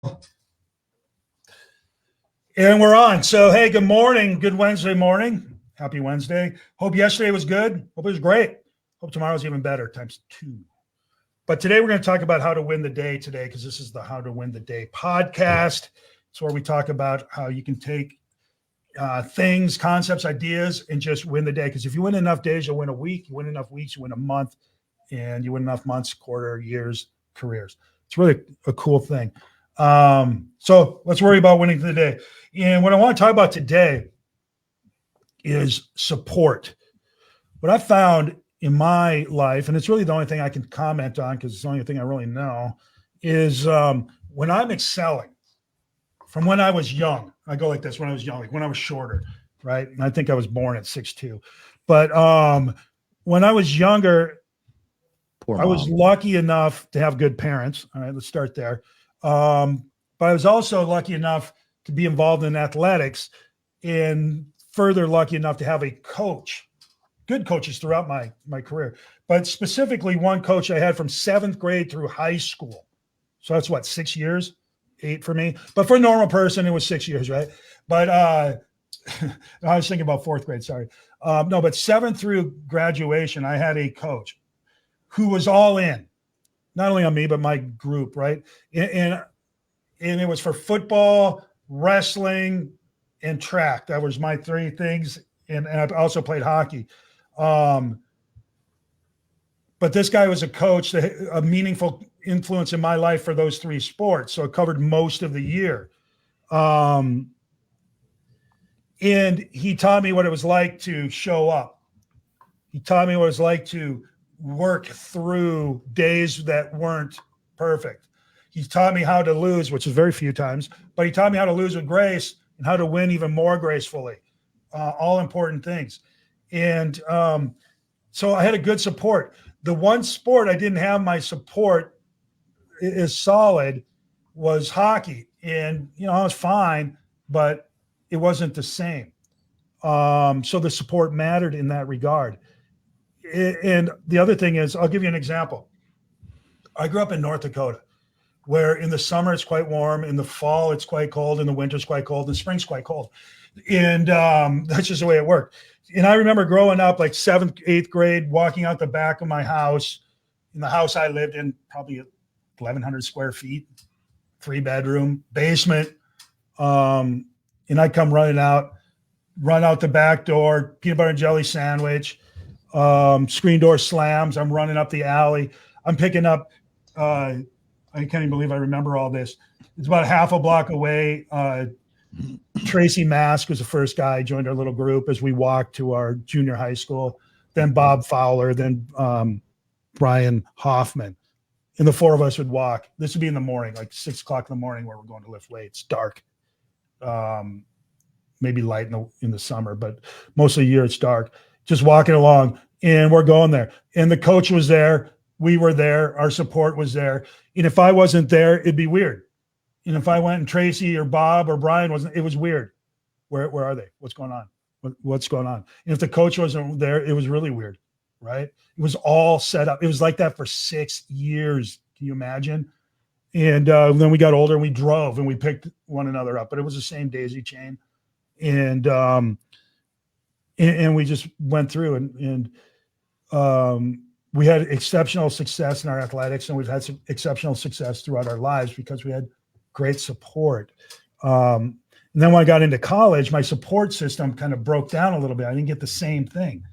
And we're on. So, hey, good morning. Good Wednesday morning. Happy Wednesday. Hope yesterday was good. Hope it was great. Hope tomorrow's even better, times two. But today we're going to talk about how to win the day today, because this is the How to Win the Day podcast. It's where we talk about how you can take things, concepts, ideas, and just win the day. Because if you win enough days, you'll win a week. You win enough weeks, you win a month. And you win enough months, quarter, years, careers. It's really a cool thing. So let's worry about winning today. And what I want to talk about today is support. What I found in my life, and it's really the only thing I can comment on because it's the only thing I really know, is when I'm excelling, from when I was young, I go like this, when I was young, like when I was shorter, right? And I think I was born at 6'2". But when I was younger, I was lucky enough to have good parents. All right, let's start there. But I was also lucky enough to be involved in athletics, and further lucky enough to have a coach, good coaches throughout my career. But specifically one coach I had from 7th grade through high school. So that's what, 6 years, 8 for me. But for a normal person, it was 6 years, right? But I was thinking about 4th grade, sorry. No, but 7th through graduation, I had a coach who was all in, not only on me, but my group, right? And it was for football, wrestling, and track. That was my 3 things. And I also played hockey. But this guy was a coach, a meaningful influence in my life for those 3 sports. So it covered most of the year. And he taught me what it was like to show up. He taught me what it was like to work through days that weren't perfect. He taught me how to lose, which is very few times, but he taught me how to lose with grace and how to win even more gracefully. All important things. And so I had a good support. The one sport I didn't have my support is solid was hockey. And, I was fine, but it wasn't the same. So the support mattered in that regard. And the other thing is, I'll give you an example. I grew up in North Dakota, where in the summer it's quite warm, in the fall it's quite cold, in the winter it's quite cold, in the spring's quite cold. And that's just the way it worked. And I remember growing up like 7th, 8th grade, walking out the back of my house, in the house I lived in, probably 1,100 square feet, 3-bedroom, basement. And I'd come run out the back door, peanut butter and jelly sandwich, screen door slams. I'm running up the alley. I'm picking up, I can't even believe I remember all this. It's about half a block away. Tracy Mask was the first guy I joined our little group as we walked to our junior high school. Then Bob Fowler, then Brian Hoffman. And the 4 of us would walk. This would be in the morning, like 6 o'clock in the morning, where we're going to lift weights. Dark. Maybe light in the summer, but most of the year it's dark. Just walking along, and we're going there. And the coach was there. We were there. Our support was there. And if I wasn't there, it'd be weird. And if I went and Tracy or Bob or Brian wasn't, it was weird. Where are they? What's going on? What's going on? And if the coach wasn't there, it was really weird, right? It was all set up. It was like that for 6 years. Can you imagine? And then we got older and we drove and we picked one another up, but it was the same daisy chain. And we just went through and we had exceptional success in our athletics, and we've had some exceptional success throughout our lives because we had great support. And then when I got into college, my support system kind of broke down a little bit. I didn't get the same thing.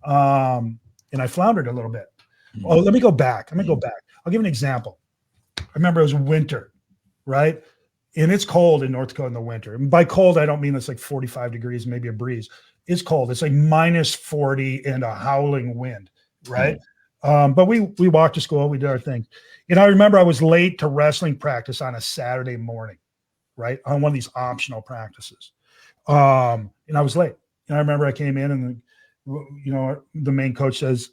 And I floundered a little bit. Oh, let me go back. I'll give an example. I remember it was winter, right? And it's cold in North Dakota in the winter. And by cold, I don't mean it's like 45 degrees, maybe a breeze. It's cold. It's like minus 40 and a howling wind, right? But we walked to school. We did our thing. And I remember I was late to wrestling practice on a Saturday morning, right? On one of these optional practices. And I was late. And I remember I came in and, the main coach says,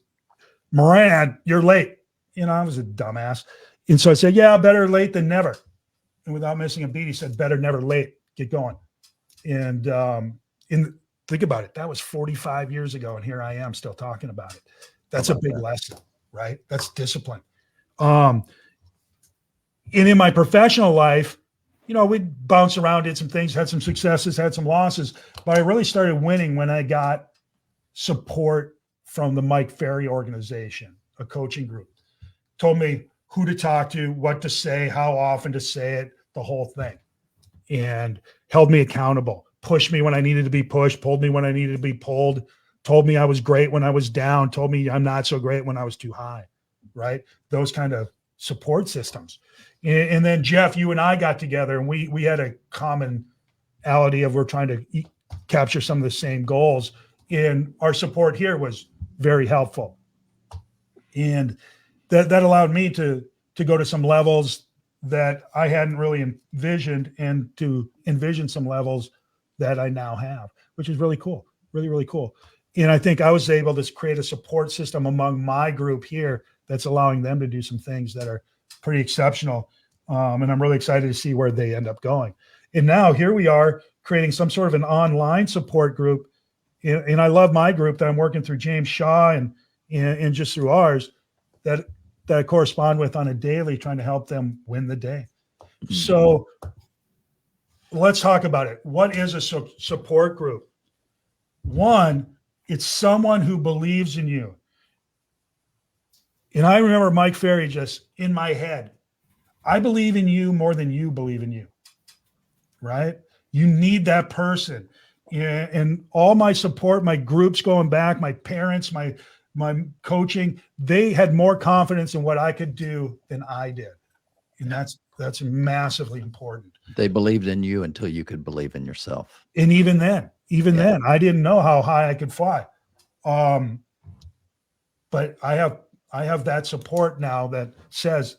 "Moran, you're late." I was a dumbass. And so I said, "Yeah, better late than never." And without missing a beat, he said, "Better never late. Get going." And think about it. That was 45 years ago. And here I am still talking about it. That's a big lesson, right? That's discipline. And in my professional life, we'd bounce around, did some things, had some successes, had some losses, but I really started winning when I got support from the Mike Ferry organization, a coaching group. Told me who to talk to, what to say, how often to say it, the whole thing, and held me accountable, pushed me when I needed to be pushed, pulled me when I needed to be pulled, told me I was great when I was down, told me I'm not so great when I was too high, right? Those kind of support systems. And then Jeff, you and I got together, and we had a commonality of we're trying to capture some of the same goals. And our support here was very helpful. And that allowed me to go to some levels that I hadn't really envisioned, and to envision some levels that I now have, which is really cool, really, really cool. And I think I was able to create a support system among my group here that's allowing them to do some things that are pretty exceptional. And I'm really excited to see where they end up going. And now here we are creating some sort of an online support group. And I love my group that I'm working through James Shaw and just through ours that I correspond with on a daily, trying to help them win the day. So let's talk about it. What is a support group? One, it's someone who believes in you. And I remember Mike Ferry just in my head, I believe in you more than you believe in you, right? You need that person. And all my support, my groups going back, my parents, my coaching, they had more confidence in what I could do than I did. And that's massively important. They believed in you until you could believe in yourself. And even then, I didn't know how high I could fly. But I have that support now that says,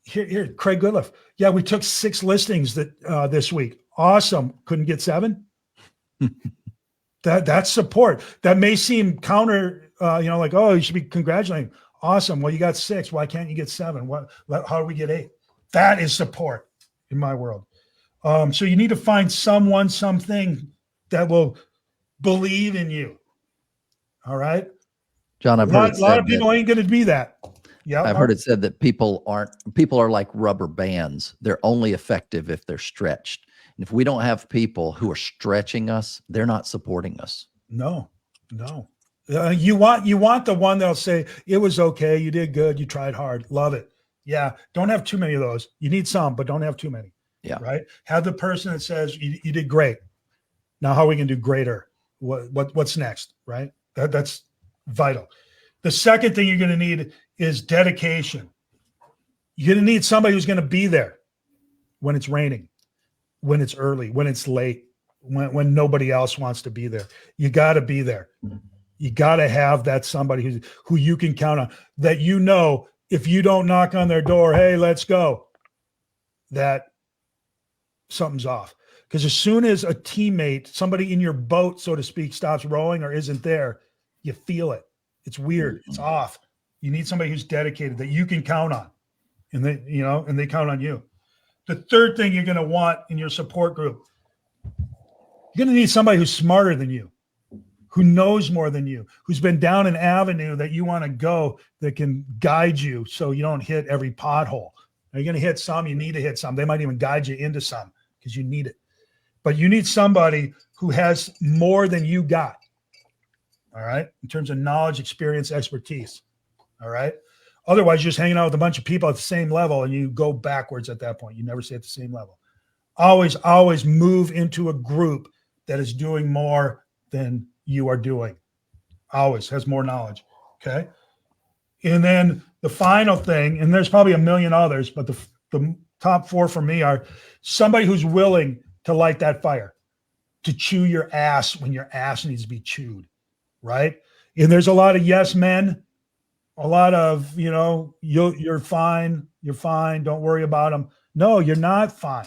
here, Craig Goodliff. Yeah, we took 6 listings this week. Awesome. Couldn't get 7. That's support. That may seem counter, like, oh, you should be congratulating. Awesome. Well, you got 6. Why can't you get 7? How do we get 8? That is support in my world. So you need to find someone, something that will believe in you. All right. John, I've heard a lot of people ain't going to be that. Yeah, I've heard it said that people are like rubber bands. They're only effective if they're stretched. And if we don't have people who are stretching us, they're not supporting us. No. You want the one that'll say, it was okay. You did good. You tried hard. Love it. Yeah. Don't have too many of those. You need some, but don't have too many. Yeah. Right. Have the person that says you did great. Now how we can do greater? What's next? Right. That's vital. The second thing you're going to need is dedication. You're going to need somebody who's going to be there when it's raining, when it's early, when it's late, when nobody else wants to be there. You got to be there. You got to have that somebody who you can count on, that if you don't knock on their door, hey, let's go, that something's off. Because as soon as a teammate, somebody in your boat, so to speak, stops rowing or isn't there, you feel it. It's weird. It's off. You need somebody who's dedicated that you can count on, and they count on you. The third thing you're going to want in your support group, you're going to need somebody who's smarter than you, who knows more than you, who's been down an avenue that you want to go, that can guide you so you don't hit every pothole. Now, you're going to hit some, you need to hit some. They might even guide you into some because you need it. But you need somebody who has more than you got. All right. In terms of knowledge, experience, expertise. All right. Otherwise, you're just hanging out with a bunch of people at the same level and you go backwards at that point. You never stay at the same level. Always move into a group that is doing more than you are doing. Always has more knowledge. Okay. And then the final thing, and there's probably a million others, but the top 4 for me are somebody who's willing to light that fire, to chew your ass when your ass needs to be chewed. Right. And there's a lot of yes men, a lot of, you're fine. You're fine. Don't worry about them. No, you're not fine.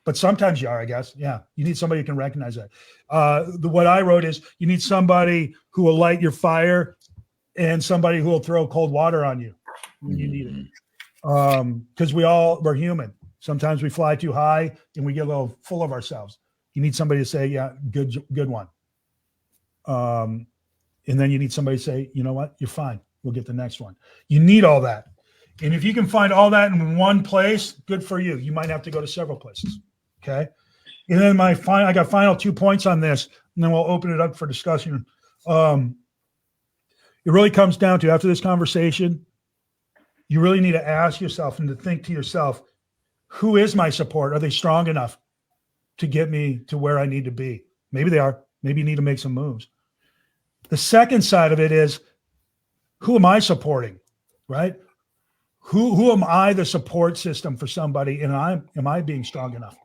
But sometimes you are, I guess. Yeah. You need somebody who can recognize that. What I wrote is you need somebody who will light your fire and somebody who will throw cold water on you when you need it. Because we're human. Sometimes we fly too high and we get a little full of ourselves. You need somebody to say, yeah, good one. And then you need somebody to say, you know what, you're fine. We'll get the next one. You need all that. And if you can find all that in one place, good for you. You might have to go to several places. Okay. And then I got final 2 points on this, and then we'll open it up for discussion. It really comes down to, after this conversation, you really need to ask yourself and to think to yourself, who is my support? Are they strong enough to get me to where I need to be? Maybe they are. Maybe you need to make some moves. The second side of it is, who am I supporting, right? Who am I the support system for somebody, and am I being strong enough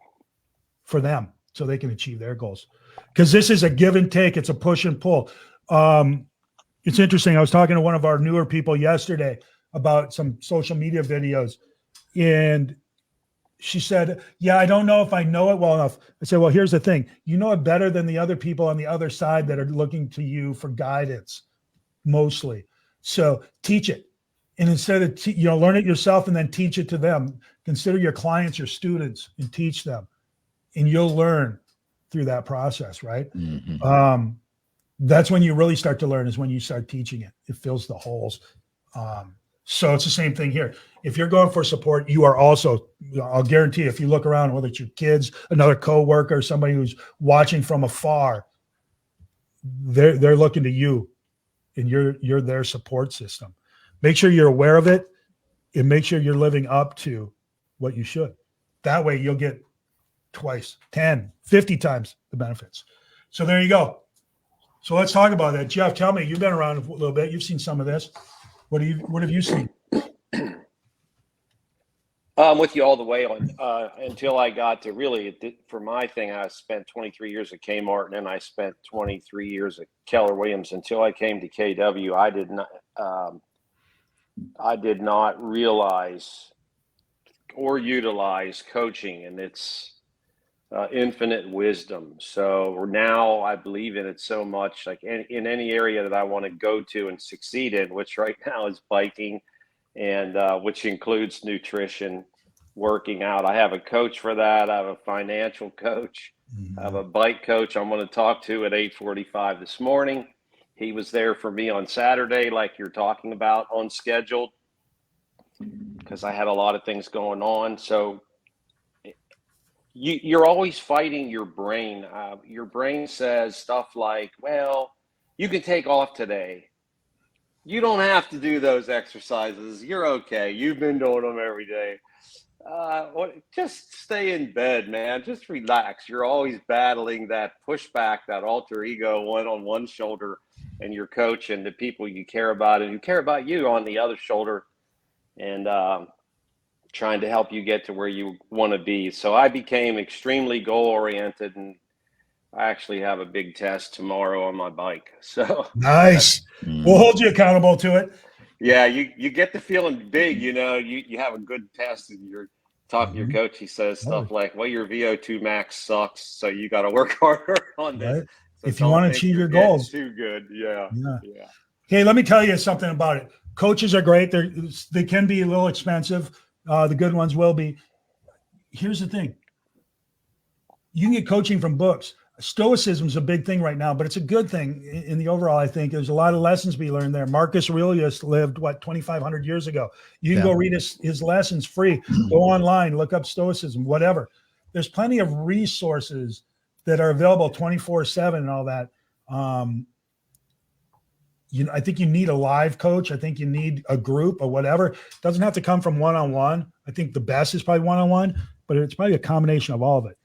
for them so they can achieve their goals? Because this is a give and take. It's a push and pull. It's interesting. I was talking to one of our newer people yesterday about some social media videos, and she said, yeah, I don't know if I know it well enough. I said, well, here's the thing. You know it better than the other people on the other side that are looking to you for guidance, mostly. So teach it. And instead of, learn it yourself and then teach it to them. Consider your clients your students and teach them. And you'll learn through that process, right? Mm-hmm. That's when you really start to learn, is when you start teaching it. It fills the holes. So it's the same thing here. If you're going for support, you are also, I'll guarantee, if you look around, whether it's your kids, another coworker, somebody who's watching from afar, they're looking to you, and you're their support system. Make sure you're aware of it, and make sure you're living up to what you should. That way you'll get twice, 10, 50 times the benefits. So there you go. So let's talk about that. Jeff, tell me, you've been around a little bit. You've seen some of this. What have you seen? I'm with you all the way on until I got to really, for my thing, I spent 23 years at Kmart, and then I spent 23 years at Keller Williams. Until I came to KW, I did not realize or utilize coaching and its infinite wisdom. So now I believe in it so much, like in any area that I want to go to and succeed in, which right now is biking, and which includes nutrition, working out. I have a coach for that. I have a financial coach. I have a bike coach I'm going to talk to at 8:45 this morning. He was there for me on Saturday, like you're talking about, on schedule, because I had a lot of things going on. So you're always fighting your brain. Your brain says stuff like, well, you can take off today. You don't have to do those exercises. You're okay. You've been doing them every day. Just stay in bed, man. Just relax. You're always battling that pushback, that alter ego, one on one shoulder, and your coach and the people you care about and who care about you on the other shoulder, and trying to help you get to where you want to be. So I became extremely goal oriented, and I actually have a big test tomorrow on my bike. So nice. We'll hold you accountable to it. Yeah, you get the feeling big, you have a good test, and you're talking to your coach. He says stuff like, well, your VO2 max sucks, so you got to work harder on this. Right. So if you want to achieve your goals. Too good. Yeah. Hey, let me tell you something about it. Coaches are great. They can be a little expensive. The good ones will be. Here's the thing. You can get coaching from books. Stoicism is a big thing right now, but it's a good thing in the overall. I think there's a lot of lessons to be learned there. Marcus Aurelius lived 2,500 years ago. You can go read his lessons free. Go online, look up Stoicism, whatever. There's plenty of resources that are available 24/7 and all that. I think you need a live coach. I think you need a group or whatever. It doesn't have to come from one-on-one. I think the best is probably one-on-one, but it's probably a combination of all of it.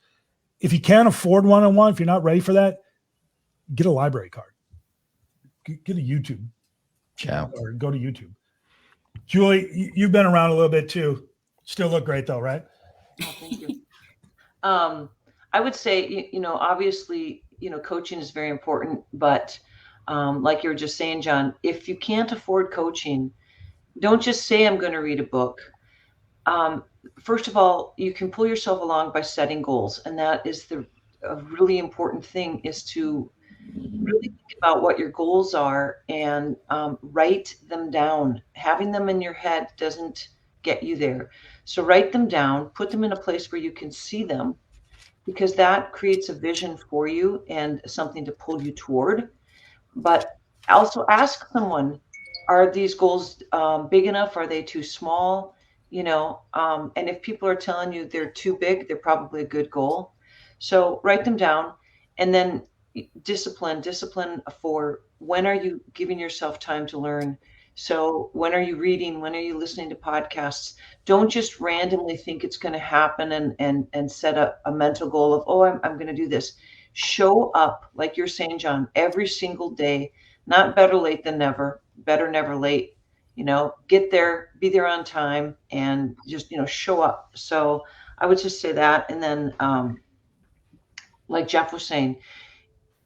If you can't afford one-on-one, if you're not ready for that, get a library card. Get a YouTube channel or go to YouTube. Julie, you've been around a little bit too. Still look great though, right? Oh, thank you. I would say, obviously, coaching is very important, but like you were just saying, John, if you can't afford coaching, don't just say, I'm going to read a book. First of all, you can pull yourself along by setting goals. And that is a really important thing, is to really think about what your goals are and write them down. Having them in your head doesn't get you there. So write them down, put them in a place where you can see them, because that creates a vision for you and something to pull you toward. But also ask someone, are these goals big enough? Are they too small? And if people are telling you they're too big, they're probably a good goal. So write them down, and then discipline for when are you giving yourself time to learn. So when are you reading? When are you listening to podcasts? Don't just randomly think it's going to happen and set a mental goal of, oh, I'm going to do this. Show up, like you're saying, John, every single day. Not better late than never, better never late. Get there, be there on time, and just, show up. So I would just say that. And then, like Jeff was saying,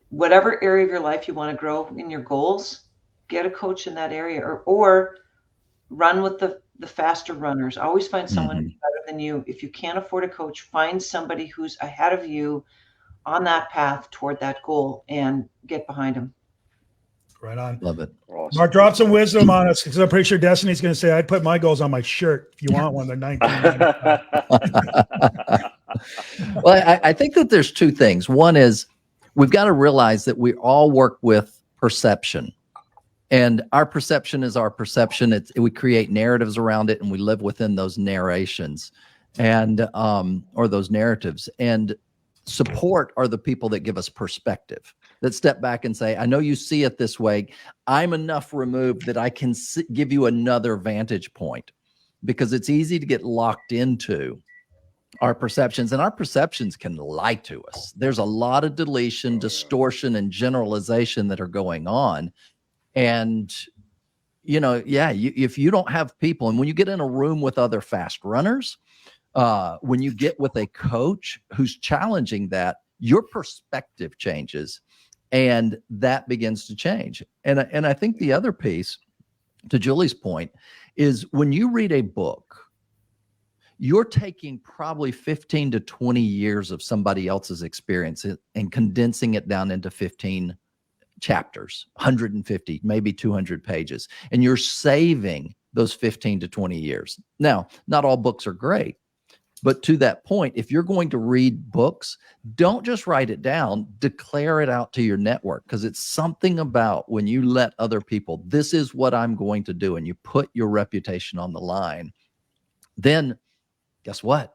whatever area of your life you want to grow in your goals, get a coach in that area, or run with the faster runners. Always find someone who's better than you. If you can't afford a coach, find somebody who's ahead of you on that path toward that goal and get behind them. Right on. Love it. Awesome. Mark, drop some wisdom on us, because I'm pretty sure Destiny's going to say, I'd put my goals on my shirt. If you want one, they're $19.95. Well, I think that there's two things. One is we've got to realize that we all work with perception, and our perception is our perception. We create narratives around it, and we live within those narrations and or those narratives. And support are the people that give us perspective, that step back and say, I know you see it this way. I'm enough removed that I can give you another vantage point, because it's easy to get locked into our perceptions, and our perceptions can lie to us. There's a lot of deletion, distortion, and generalization that are going on. And, if you don't have people, and when you get in a room with other fast runners, when you get with a coach who's challenging that, your perspective changes, and that begins to change. And I think the other piece, to Julie's point, is when you read a book, you're taking probably 15 to 20 years of somebody else's experience and condensing it down into 15 chapters, 150, maybe 200 pages. And you're saving those 15 to 20 years. Now, not all books are great, but to that point, if you're going to read books, don't just write it down, declare it out to your network, because it's something about when you let other people, this is what I'm going to do, and you put your reputation on the line, then guess what?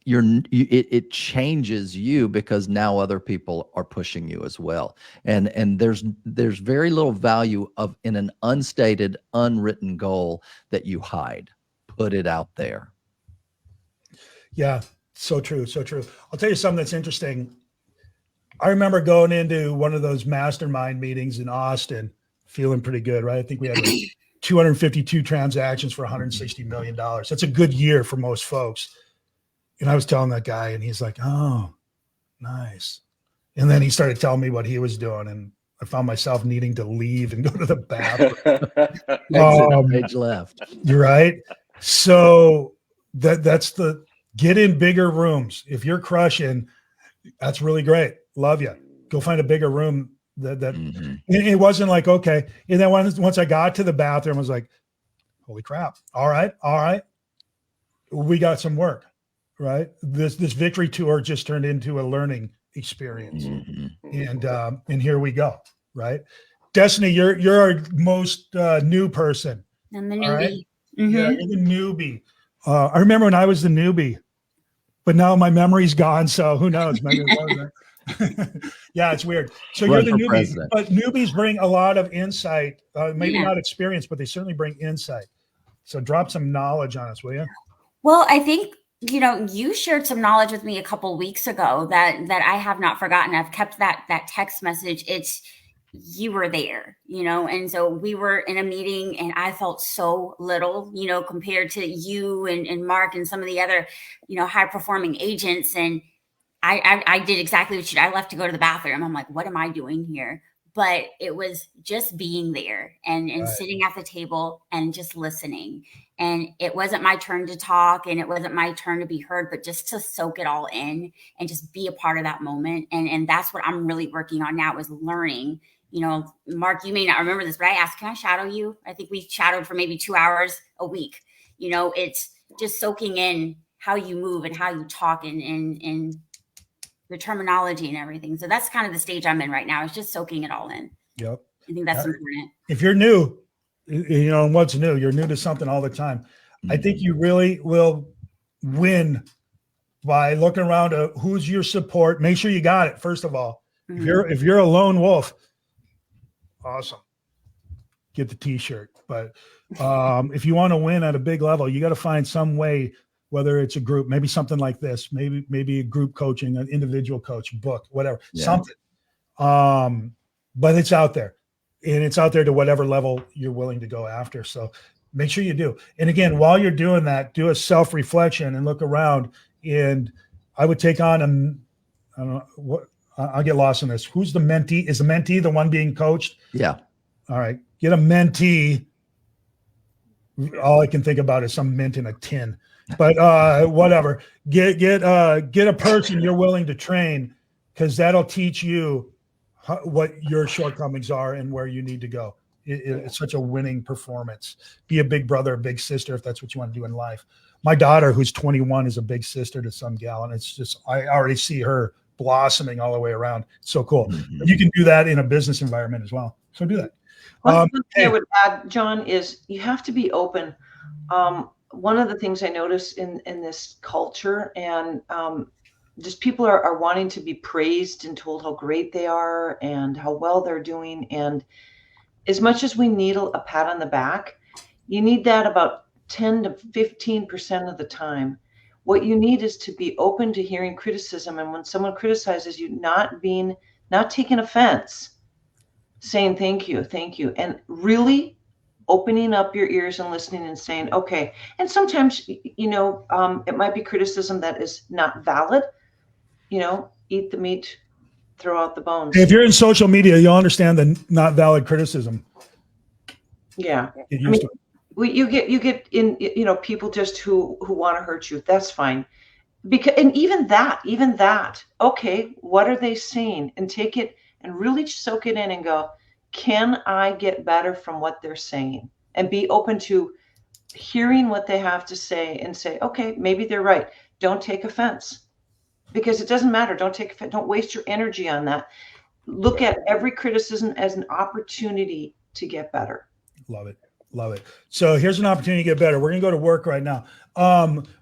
It changes you, because now other people are pushing you as well. And there's very little value in an unstated, unwritten goal that you hide. Put it out there. Yeah, so true. So true. I'll tell you something that's interesting. I remember going into one of those mastermind meetings in Austin, feeling pretty good, right? I think we had 252 transactions for $160 million. That's a good year for most folks. And I was telling that guy, and he's like, oh, nice. And then he started telling me what he was doing, and I found myself needing to leave and go to the bathroom. Page left. You're right. So that's the get in bigger rooms. If you're crushing, that's really great. Love you. Go find a bigger room. It wasn't like, okay. And then once I got to the bathroom, I was like, holy crap. All right. We got some work, right? This victory tour just turned into a learning experience. And here we go. Right. Destiny, you're our most new person. I'm the newbie. Right? Yeah, you're the newbie. I remember when I was the newbie, but now my memory's gone. So who knows? Maybe it wasn't. Yeah, it's weird. So you're the newbie, president. But newbies bring a lot of insight, maybe not experience, but they certainly bring insight. So drop some knowledge on us, will you? Well, I think, you shared some knowledge with me a couple of weeks ago that I have not forgotten. I've kept that text message. You were there, and so we were in a meeting, and I felt so little, compared to you and Mark and some of the other, high performing agents. And I did exactly what I left to go to the bathroom. I'm like, what am I doing here? But it was just being there and right. Sitting at the table and just listening. And it wasn't my turn to talk, and it wasn't my turn to be heard, but just to soak it all in and just be a part of that moment. And that's what I'm really working on now, is learning. Mark, you may not remember this, but I asked, can I shadow you? I think we shadowed for maybe 2 hours a week. It's just soaking in how you move and how you talk and your terminology and everything. So that's kind of the stage I'm in right now. It's just soaking it all in. Yep. I think that's important. If you're new, you know, and what's new, you're new to something all the time. I think you really will win by looking around at who's your support. Make sure you got it, first of all. If you're a lone wolf, awesome. Get the t-shirt. But if you want to win at a big level, you got to find some way, whether it's a group, maybe something like this, maybe a group coaching, an individual coach, book, whatever, something. But it's out there, and it's out there to whatever level you're willing to go after. So make sure you do. And again, while you're doing that, do a self-reflection and look around. And I would take on I don't know what, I'll get lost in this. Who's the mentee? Is the mentee the one being coached? Yeah. All right. Get a mentee. All I can think about is some mint in a tin, but whatever. Get a person you're willing to train, because that'll teach you what your shortcomings are and where you need to go. It's such a winning performance. Be a big brother, a big sister, if that's what you want to do in life. My daughter, who's 21, is a big sister to some gal, and it's just, I already see her blossoming all the way around. It's so cool. Mm-hmm. But you can do that in a business environment as well. So do that. One thing I would add, John, is you have to be open. One of the things I notice in this culture, and just people are wanting to be praised and told how great they are and how well they're doing. And as much as we need a pat on the back, you need that about 10 to 15% of the time. What you need is to be open to hearing criticism. And when someone criticizes you, not taking offense, saying thank you, and really opening up your ears and listening and saying, okay. And sometimes, it might be criticism that is not valid. Eat the meat, throw out the bones. If you're in social media, you'll understand the not valid criticism. Yeah. Get used to it. You get in, people just who want to hurt you. That's fine. And even that, okay, what are they saying? And take it and really soak it in and go, can I get better from what they're saying? And be open to hearing what they have to say and say, okay, maybe they're right. Don't take offense, because it doesn't matter. Don't take offense. Don't waste your energy on that. Look at every criticism as an opportunity to get better. Love it. Love it. So here's an opportunity to get better. We're going to go to work right now.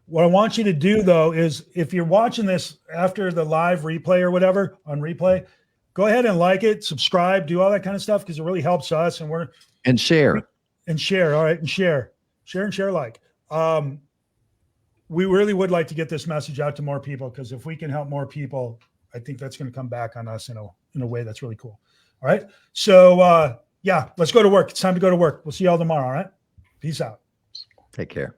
What I want you to do, though, is if you're watching this after the live replay or whatever on replay, go ahead and like it, subscribe, do all that kind of stuff, because it really helps us. And share. And share. All right. And share and share like. We really would like to get this message out to more people, because if we can help more people, I think that's going to come back on us in a way that's really cool. All right. So, yeah, let's go to work. It's time to go to work. We'll see y'all tomorrow. All right. Peace out. Take care.